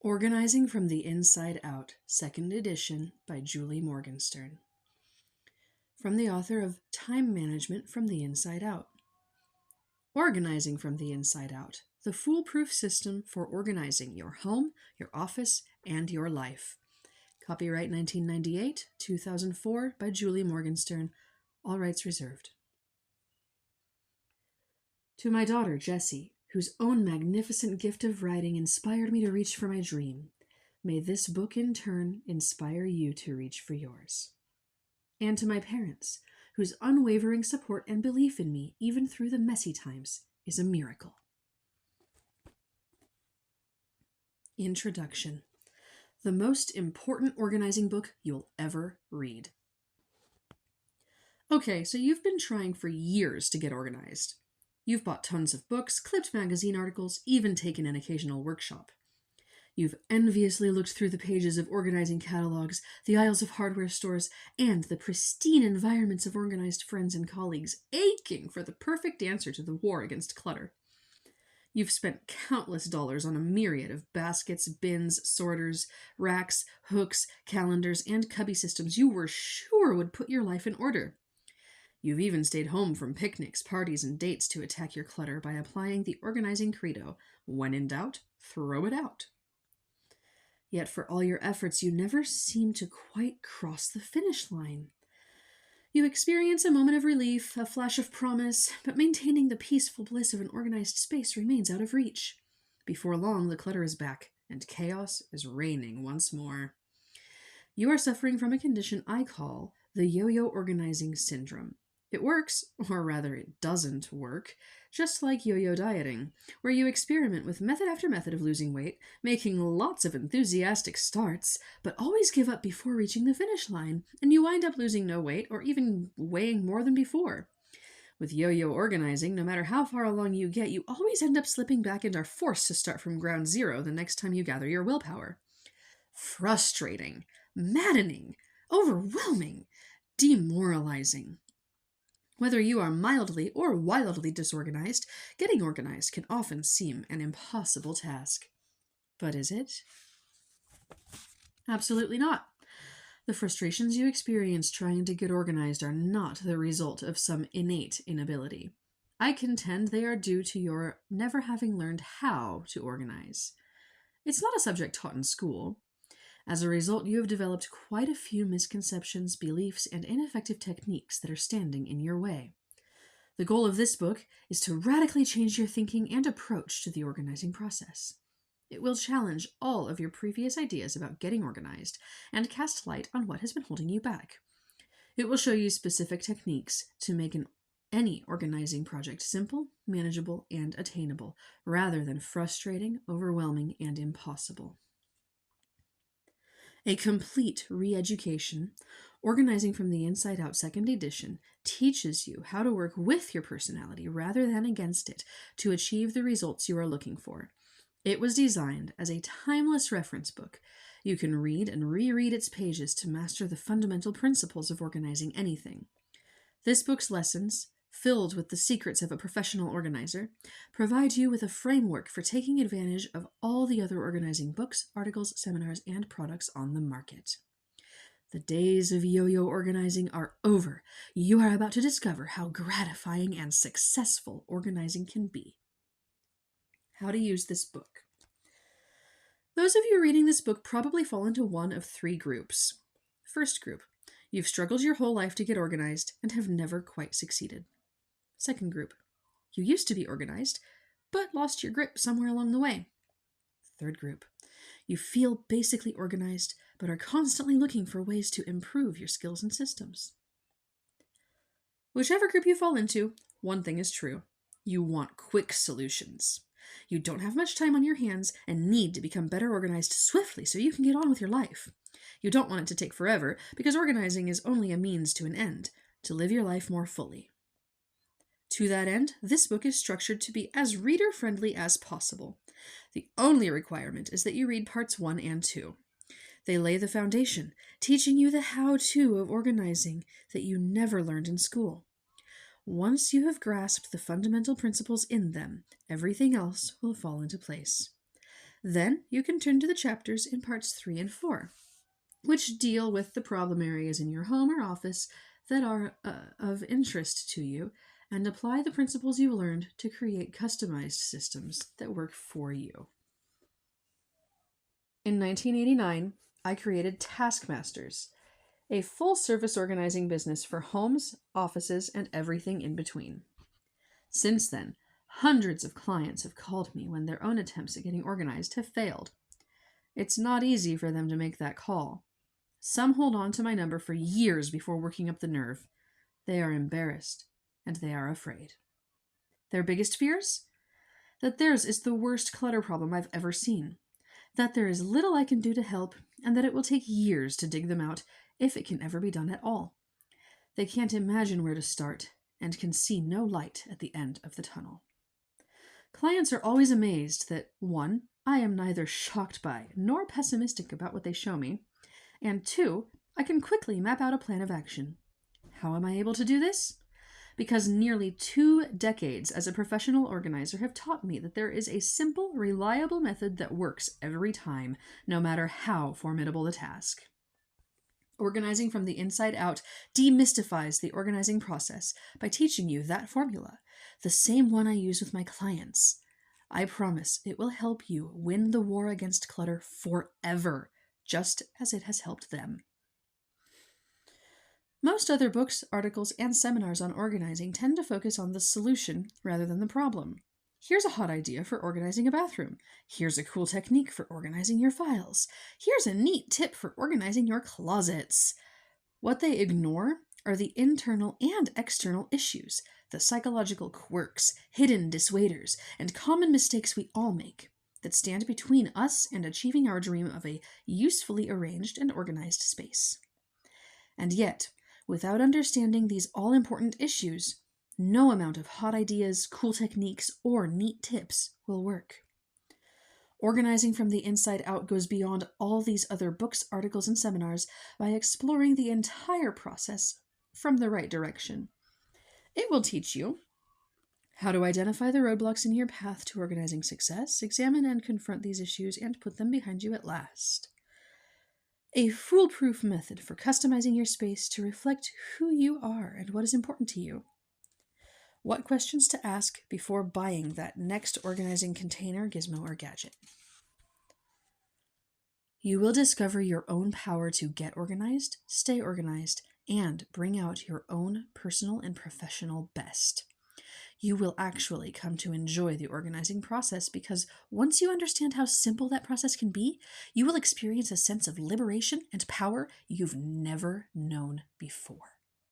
Organizing from the Inside Out, 2nd edition by Julie Morgenstern. From the author of Time Management from the Inside Out. Organizing from the Inside Out, the foolproof system for organizing your home, your office, and your life. Copyright 1998, 2004 by Julie Morgenstern. All rights reserved. To my daughter, Jessie, whose own magnificent gift of writing inspired me to reach for my dream, may this book in turn inspire you to reach for yours. And to my parents, whose unwavering support and belief in me, even through the messy times, is a miracle. Introduction. The most important organizing book you'll ever read. Okay, so you've been trying for years to get organized. You've bought tons of books, clipped magazine articles, even taken an occasional workshop. You've enviously looked through the pages of organizing catalogs, the aisles of hardware stores, and the pristine environments of organized friends and colleagues, aching for the perfect answer to the war against clutter. You've spent countless dollars on a myriad of baskets, bins, sorters, racks, hooks, calendars, and cubby systems you were sure would put your life in order. You've even stayed home from picnics, parties, and dates to attack your clutter by applying the organizing credo, when in doubt, throw it out. Yet for all your efforts, you never seem to quite cross the finish line. You experience a moment of relief, a flash of promise, but maintaining the peaceful bliss of an organized space remains out of reach. Before long, the clutter is back, and chaos is reigning once more. You are suffering from a condition I call the yo-yo organizing syndrome. It works, or rather it doesn't work, just like yo-yo dieting, where you experiment with method after method of losing weight, making lots of enthusiastic starts, but always give up before reaching the finish line, and you wind up losing no weight or even weighing more than before. With yo-yo organizing, no matter how far along you get, you always end up slipping back and are forced to start from ground zero the next time you gather your willpower. Frustrating, maddening, overwhelming, demoralizing. Whether you are mildly or wildly disorganized, getting organized can often seem an impossible task. But is it? Absolutely not. The frustrations you experience trying to get organized are not the result of some innate inability. I contend they are due to your never having learned how to organize. It's not a subject taught in school. As a result, you have developed quite a few misconceptions, beliefs, and ineffective techniques that are standing in your way. The goal of this book is to radically change your thinking and approach to the organizing process. It will challenge all of your previous ideas about getting organized and cast light on what has been holding you back. It will show you specific techniques to make any organizing project simple, manageable, and attainable, rather than frustrating, overwhelming, and impossible. A complete re-education, Organizing from the Inside Out 2nd edition, teaches you how to work with your personality rather than against it to achieve the results you are looking for. It was designed as a timeless reference book. You can read and reread its pages to master the fundamental principles of organizing anything. This book's lessons, filled with the secrets of a professional organizer, provide you with a framework for taking advantage of all the other organizing books, articles, seminars, and products on the market. The days of yo-yo organizing are over. You are about to discover how gratifying and successful organizing can be. How to use this book. Those of you reading this book probably fall into one of 3 groups. First group, you've struggled your whole life to get organized and have never quite succeeded. Second group, you used to be organized, but lost your grip somewhere along the way. Third group, you feel basically organized, but are constantly looking for ways to improve your skills and systems. Whichever group you fall into, one thing is true. You want quick solutions. You don't have much time on your hands and need to become better organized swiftly so you can get on with your life. You don't want it to take forever because organizing is only a means to an end, to live your life more fully. To that end, this book is structured to be as reader-friendly as possible. The only requirement is that you read parts 1 and 2. They lay the foundation, teaching you the how-to of organizing that you never learned in school. Once you have grasped the fundamental principles in them, everything else will fall into place. Then you can turn to the chapters in parts 3 and 4, which deal with the problem areas in your home or office that are of interest to you, and apply the principles you learned to create customized systems that work for you. In 1989, I created Taskmasters, a full-service organizing business for homes, offices, and everything in between. Since then, hundreds of clients have called me when their own attempts at getting organized have failed. It's not easy for them to make that call. Some hold on to my number for years before working up the nerve. They are embarrassed, and they are afraid. Their biggest fears? That theirs is the worst clutter problem I've ever seen. That there is little I can do to help, and that it will take years to dig them out, if it can ever be done at all. They can't imagine where to start, and can see no light at the end of the tunnel. Clients are always amazed that, 1, I am neither shocked by nor pessimistic about what they show me, and 2, I can quickly map out a plan of action. How am I able to do this? Because nearly 2 decades as a professional organizer have taught me that there is a simple, reliable method that works every time, no matter how formidable the task. Organizing from the inside out demystifies the organizing process by teaching you that formula, the same one I use with my clients. I promise it will help you win the war against clutter forever, just as it has helped them. Most other books, articles, and seminars on organizing tend to focus on the solution rather than the problem. Here's a hot idea for organizing a bathroom. Here's a cool technique for organizing your files. Here's a neat tip for organizing your closets. What they ignore are the internal and external issues, the psychological quirks, hidden dissuaders, and common mistakes we all make that stand between us and achieving our dream of a usefully arranged and organized space. And yet, without understanding these all-important issues, no amount of hot ideas, cool techniques, or neat tips will work. Organizing from the inside out goes beyond all these other books, articles, and seminars by exploring the entire process from the right direction. It will teach you how to identify the roadblocks in your path to organizing success, examine and confront these issues, and put them behind you at last. A foolproof method for customizing your space to reflect who you are and what is important to you. What questions to ask before buying that next organizing container, gizmo, or gadget. You will discover your own power to get organized, stay organized, and bring out your own personal and professional best. You will actually come to enjoy the organizing process because once you understand how simple that process can be, you will experience a sense of liberation and power you've never known before.